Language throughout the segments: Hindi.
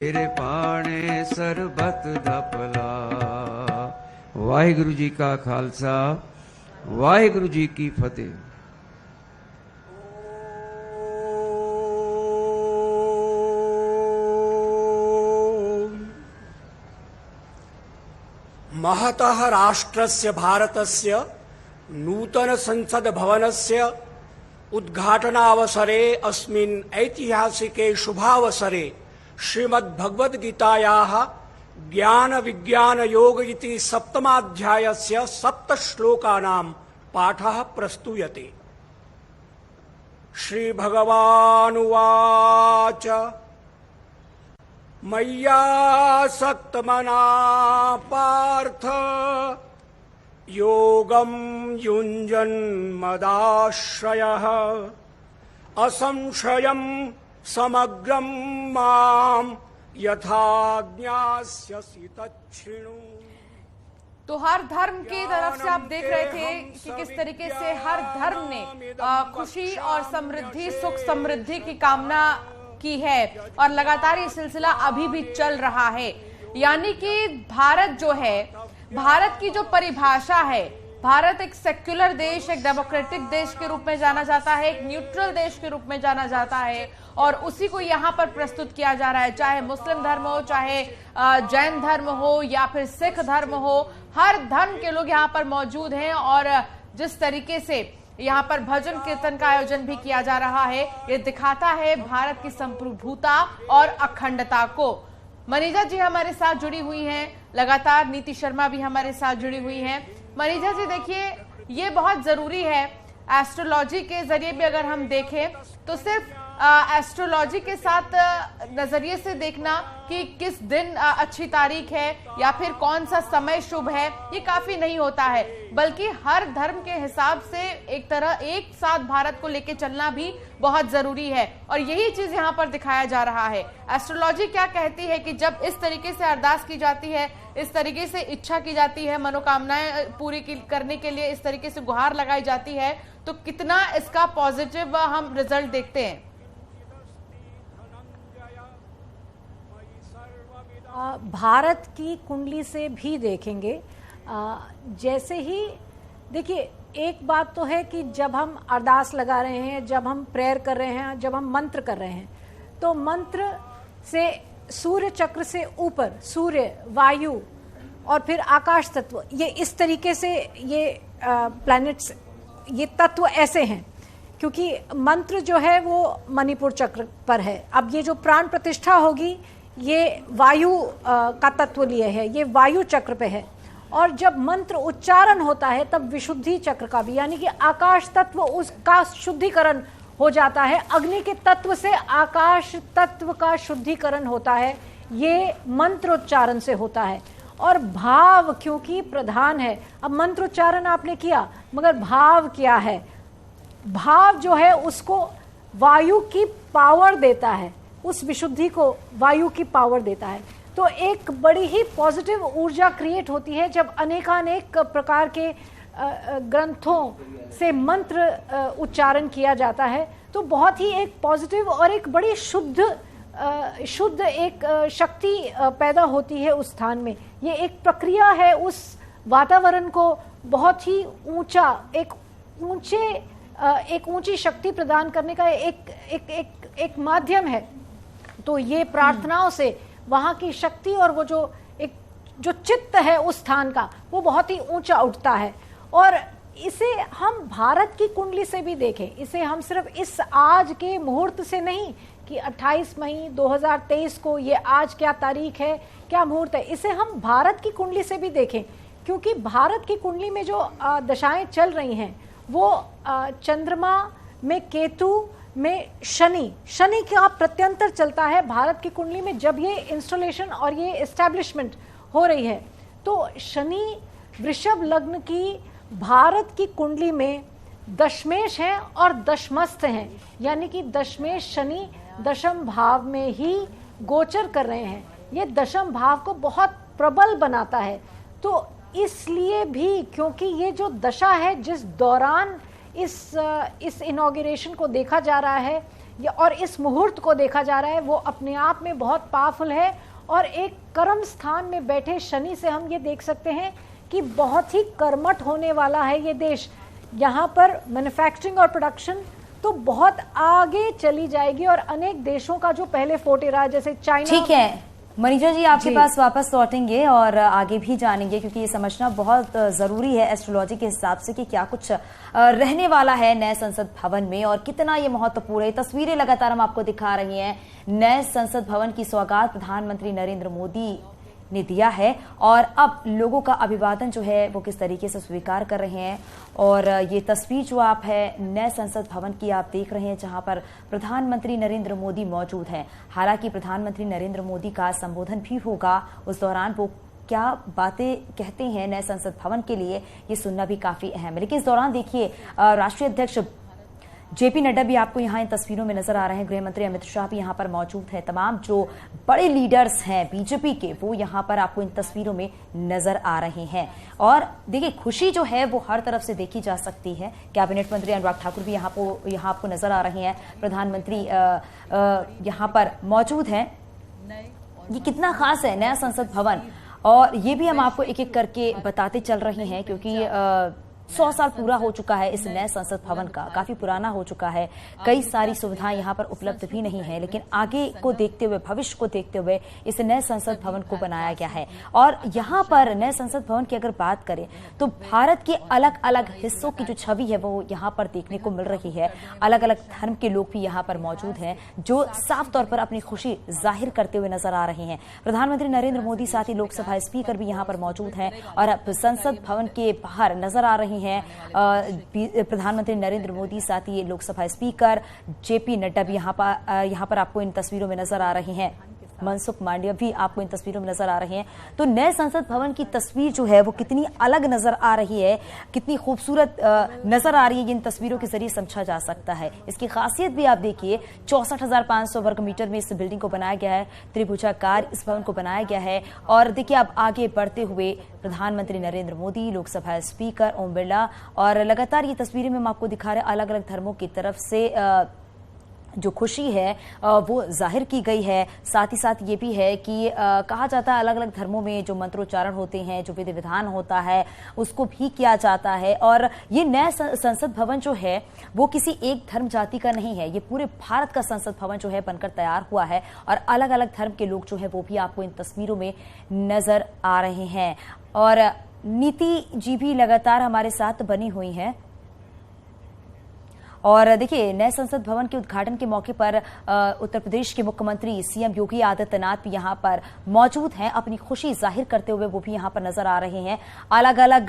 तेरे पाने सरबत धपला। वाहिगुरु जी का खालसा, वाहिगुरु जी की फतेह। महतः राष्ट्रस्य भारतस्य नूतन संसद भवनस्य उद्घाटनावसरे अस्मिन् ऐतिहासिके शुभावसरे श्रीमद्भगवद्गीतायाः ज्ञान विज्ञान योग इति सप्तमाध्यायस्य 7 श्लोकानां पाठः प्रस्तूयते। श्रीभगवानुवाच मय्यासक्तमना पार्थ योगं युञ्जन्मदाश्रयः असंशयं समग्रं मां यथा ज्ञास्यसि तच्छृणु। तो हर धर्म की तरफ से आप देख रहे थे कि किस तरीके से हर धर्म ने खुशी और समृद्धि, सुख समृद्धि की कामना की है और लगातार ये सिलसिला अभी भी चल रहा है। यानी कि भारत जो है, भारत की जो परिभाषा है, भारत एक सेक्युलर देश, एक डेमोक्रेटिक देश के रूप में जाना जाता है, एक न्यूट्रल देश के रूप में जाना जाता है और उसी को यहाँ पर प्रस्तुत किया जा रहा है। चाहे मुस्लिम धर्म हो, चाहे जैन धर्म हो या फिर सिख धर्म हो, हर धर्म के लोग यहाँ पर मौजूद हैं और जिस तरीके से यहाँ पर भजन कीर्तन का आयोजन भी किया जा रहा है, ये दिखाता है भारत की संप्रभुता और अखंडता को। मनीजा जी हमारे साथ जुड़ी हुई हैं, लगातार नीति शर्मा भी हमारे साथ जुड़ी हुई हैं। मनीजा जी देखिए, ये बहुत जरूरी है एस्ट्रोलॉजी के जरिए भी अगर हम देखें तो सिर्फ एस्ट्रोलॉजी के साथ नजरिए से देखना कि किस दिन अच्छी तारीख है या फिर कौन सा समय शुभ है, ये काफी नहीं होता है, बल्कि हर धर्म के हिसाब से एक तरह एक साथ भारत को लेके चलना भी बहुत जरूरी है और यही चीज यहाँ पर दिखाया जा रहा है। एस्ट्रोलॉजी क्या कहती है कि जब इस तरीके से अरदास की जाती है, इस तरीके से इच्छा की जाती है, मनोकामनाएं पूरी करने के लिए इस तरीके से गुहार लगाई जाती है, तो कितना इसका पॉजिटिव हम रिजल्ट देखते हैं। भारत की कुंडली से भी देखेंगे। जैसे ही देखिए, एक बात तो है कि जब हम अरदास लगा रहे हैं, जब हम प्रेयर कर रहे हैं, जब हम मंत्र कर रहे हैं, तो मंत्र से सूर्य चक्र से ऊपर सूर्य, वायु और फिर आकाश तत्व, ये इस तरीके से ये प्लैनेट्स, ये तत्व ऐसे हैं क्योंकि मंत्र जो है वो मणिपुर चक्र पर है। अब ये जो प्राण प्रतिष्ठा होगी ये वायु का तत्व लिए है, ये वायु चक्र पे है और जब मंत्र उच्चारण होता है तब विशुद्धि चक्र का भी, यानी कि आकाश तत्व उसका शुद्धिकरण हो जाता है। अग्नि के तत्व से आकाश तत्व का शुद्धिकरण होता है, ये मंत्रोच्चारण से होता है। और भाव क्योंकि प्रधान है, अब मंत्रोच्चारण आपने किया मगर भाव क्या है, भाव जो है उसको वायु की पावर देता है, उस विशुद्धि को वायु की पावर देता है। तो एक बड़ी ही पॉजिटिव ऊर्जा क्रिएट होती है जब अनेकानेक प्रकार के ग्रंथों से मंत्र उच्चारण किया जाता है, तो बहुत ही एक पॉजिटिव और एक बड़ी शुद्ध एक शक्ति पैदा होती है उस स्थान में। ये एक प्रक्रिया है, उस वातावरण को बहुत ही ऊंचा, एक ऊंची शक्ति प्रदान करने का एक माध्यम है। तो ये प्रार्थनाओं से वहाँ की शक्ति और वो जो चित्त है उस स्थान का, वो बहुत ही ऊंचा उठता है। और इसे हम भारत की कुंडली से भी देखें, इसे हम सिर्फ इस आज के मुहूर्त से नहीं कि 28 मई 2023 को ये आज क्या तारीख है, क्या मुहूर्त है, इसे हम भारत की कुंडली से भी देखें क्योंकि भारत की कुंडली में जो दशाएं चल रही हैं वो चंद्रमा में केतु में शनि का प्रत्यंतर चलता है भारत की कुंडली में। जब ये इंस्टॉलेशन और ये एस्टैब्लिशमेंट हो रही है तो शनि वृषभ लग्न की भारत की कुंडली में दशमेश हैं और दशमस्थ हैं, यानी कि दशमेश शनि दशम भाव में ही गोचर कर रहे हैं। ये दशम भाव को बहुत प्रबल बनाता है। तो इसलिए भी क्योंकि ये जो दशा है जिस दौरान इस इनॉग्रेशन को देखा जा रहा है, और इस मुहूर्त को देखा जा रहा है वो अपने आप में बहुत पावरफुल है। और एक कर्म स्थान में बैठे शनि से हम ये देख सकते हैं कि बहुत ही कर्मठ होने वाला है ये देश। यहाँ पर मैन्युफैक्चरिंग और प्रोडक्शन तो बहुत आगे चली जाएगी और अनेक देशों का जो पहले फोर्टे रहा जैसे चाइना। ठीक है मनीषा जी, आपके पास वापस लौटेंगे और आगे भी जानेंगे, क्योंकि ये समझना बहुत जरूरी है एस्ट्रोलॉजी के हिसाब से कि क्या कुछ रहने वाला है नए संसद भवन में और कितना ये महत्वपूर्ण है। तस्वीरें लगातार हम आपको दिखा रही हैं। नए संसद भवन की सौगात प्रधानमंत्री नरेंद्र मोदी ने दिया है और अब लोगों का अभिवादन जो है वो किस तरीके से स्वीकार कर रहे हैं। और ये तस्वीर जो आप है नए संसद भवन की आप देख रहे हैं, जहां पर प्रधानमंत्री नरेंद्र मोदी मौजूद हैं। हालांकि प्रधानमंत्री नरेंद्र मोदी का संबोधन भी होगा, उस दौरान वो क्या बातें कहते हैं नए संसद भवन के लिए, ये सुनना भी काफी अहम है। लेकिन इस दौरान देखिए राष्ट्रीय अध्यक्ष जेपी नड्डा भी आपको यहाँ इन तस्वीरों में नजर आ रहे हैं। गृह मंत्री अमित शाह भी यहाँ पर मौजूद है। तमाम जो बड़े लीडर्स हैं बीजेपी के वो यहाँ पर आपको इन तस्वीरों में नजर आ रहे हैं। और देखिए खुशी जो है वो हर तरफ से देखी जा सकती है। कैबिनेट मंत्री अनुराग ठाकुर भी यहाँ आपको नजर आ रहे हैं। प्रधानमंत्री यहाँ पर मौजूद हैं। ये कितना खास है नया संसद भवन, और ये भी हम आपको एक एक करके बताते चल रहे हैं, क्योंकि 100 साल पूरा हो चुका है इस नए संसद भवन का, काफी पुराना हो चुका है। कई सारी सुविधाएं यहाँ पर उपलब्ध भी नहीं है, लेकिन आगे को देखते हुए, भविष्य को देखते हुए इस नए संसद भवन को बनाया गया है। और यहाँ पर नए संसद भवन की अगर बात करें तो भारत के अलग अलग हिस्सों की जो छवि है वो यहाँ पर देखने को मिल रही है। अलग अलग धर्म के लोग भी यहाँ पर मौजूद हैं जो साफ तौर पर अपनी खुशी जाहिर करते हुए नजर आ रहे हैं। प्रधानमंत्री नरेंद्र मोदी साथ ही लोकसभा स्पीकर भी यहाँ पर मौजूद हैं और अब संसद भवन के बाहर नजर आ रही हैं प्रधानमंत्री नरेंद्र मोदी, साथ ही लोकसभा स्पीकर जेपी नड्डा भी यहाँ पर आपको इन तस्वीरों में नजर आ रहे हैं। मनसुख मांडविया भी आपको इन तस्वीरों में नजर आ रहे हैं। तो नए संसद भवन की तस्वीर जो है वो कितनी अलग नजर आ रही है, कितनी खूबसूरत नजर आ रही है, ये इन तस्वीरों के जरिए समझा जा सकता है। इसकी खासियत भी आप देखिए, 64,500 वर्ग मीटर में इस बिल्डिंग को बनाया गया है, त्रिभुजाकार इस भवन को बनाया गया है। और देखिए अब आगे बढ़ते हुए प्रधानमंत्री नरेंद्र मोदी, लोकसभा स्पीकर ओम बिरला, और लगातार ये तस्वीरें में हम आपको दिखा रहे हैं अलग अलग धर्मों की तरफ से जो खुशी है वो जाहिर की गई है। साथ ही साथ ये भी है कि कहा जाता है अलग अलग धर्मों में जो मंत्रोच्चारण होते हैं, जो विधि विधान होता है, उसको भी किया जाता है। और ये नया संसद भवन जो है वो किसी एक धर्म जाति का नहीं है, ये पूरे भारत का संसद भवन जो है बनकर तैयार हुआ है। और अलग अलग धर्म के लोग जो है वो भी आपको इन तस्वीरों में नजर आ रहे हैं। और नीति जी भी लगातार हमारे साथ बनी हुई हैं। और देखिए नए संसद भवन के उद्घाटन के मौके पर उत्तर प्रदेश के मुख्यमंत्री सीएम योगी आदित्यनाथ भी यहाँ पर मौजूद हैं, अपनी खुशी जाहिर करते हुए वो भी यहाँ पर नजर आ रहे हैं। अलग अलग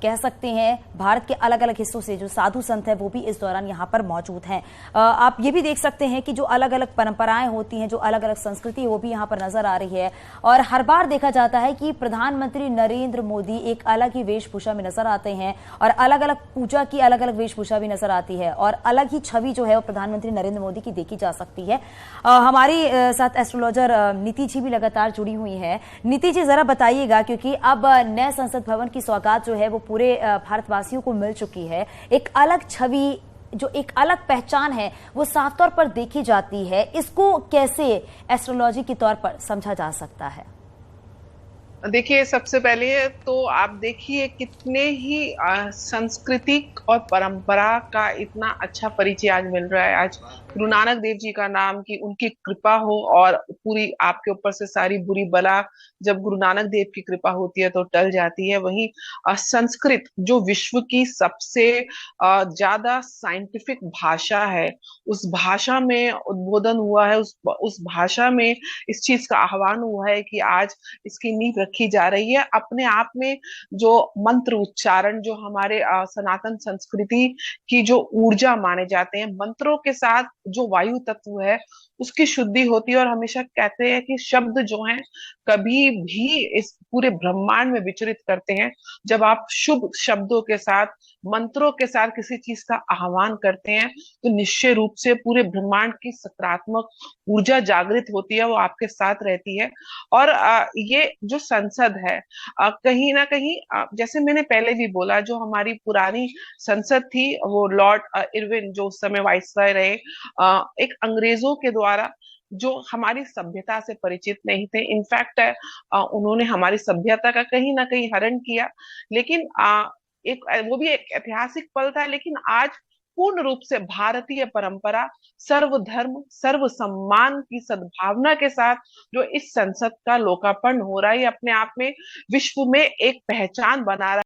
कह सकते हैं भारत के अलग अलग हिस्सों से जो साधु संत है वो भी इस दौरान यहाँ पर मौजूद हैं। आप ये भी देख सकते हैं कि जो अलग अलग परंपराएं होती हैं, जो अलग अलग संस्कृति है वो भी यहाँ पर नजर आ रही है। और हर बार देखा जाता है कि प्रधानमंत्री नरेंद्र मोदी एक अलग ही वेशभूषा में नजर आते हैं और अलग अलग पूजा की अलग अलग वेशभूषा भी नजर आती है और अलग ही छवि जो है वो प्रधानमंत्री नरेंद्र मोदी की देखी जा सकती है। हमारी साथ एस्ट्रोलॉजर नीति जी भी लगातार जुड़ी हुई है। नीति जी जरा बताइएगा, क्योंकि अब नए संसद भवन की सौगात जो है वो पूरे भारतवासियों को मिल चुकी है। एक अलग छवि, जो एक अलग पहचान है वो साफ तौर पर देखी जाती है। इसको कैसे एस्ट्रोलॉजी के तौर पर समझा जा सकता है? देखिए सबसे पहले तो आप देखिए कितने ही सांस्कृतिक और परंपरा का इतना अच्छा परिचय आज मिल रहा है। आज गुरु नानक देव जी का नाम, कि उनकी कृपा हो और पूरी आपके ऊपर से सारी बुरी बला जब गुरु नानक देव की कृपा होती है तो टल जाती है। वहीं संस्कृत जो विश्व की सबसे ज्यादा साइंटिफिक भाषा है, उस भाषा में उद्बोधन हुआ है, उस भाषा में इस चीज का आह्वान हुआ है कि आज इसकी नींव रखी जा रही है। अपने आप में जो मंत्र उच्चारण जो हमारे सनातन संस्कृति की जो ऊर्जा माने जाते हैं, मंत्रों के साथ जो वायु तत्व है उसकी शुद्धि होती है। और हमेशा कहते हैं कि शब्द जो हैं कभी भी इस पूरे ब्रह्मांड में विचरित करते हैं। जब आप शुभ शब्दों के साथ, मंत्रों के साथ किसी चीज का आह्वान करते हैं तो निश्चय रूप से पूरे ब्रह्मांड की सकारात्मक ऊर्जा जागृत होती है, वो आपके साथ रहती है। और ये जो संसद है, कहीं ना कहीं जैसे मैंने पहले भी बोला, जो हमारी पुरानी संसद थी वो लॉर्ड इरविन जो उस समय वाइसरॉय रहे, एक अंग्रेजों के द्वारा जो हमारी सभ्यता से परिचित नहीं थे। इनफैक्ट उन्होंने हमारी सभ्यता का कहीं ना कहीं हरण किया। लेकिन एक वो भी एक ऐतिहासिक पल था। लेकिन आज पूर्ण रूप से भारतीय परंपरा, सर्वधर्म सर्व सम्मान की सद्भावना के साथ जो इस संसद का लोकार्पण हो रहा है, ये अपने आप में विश्व में एक पहचान बना रहा है।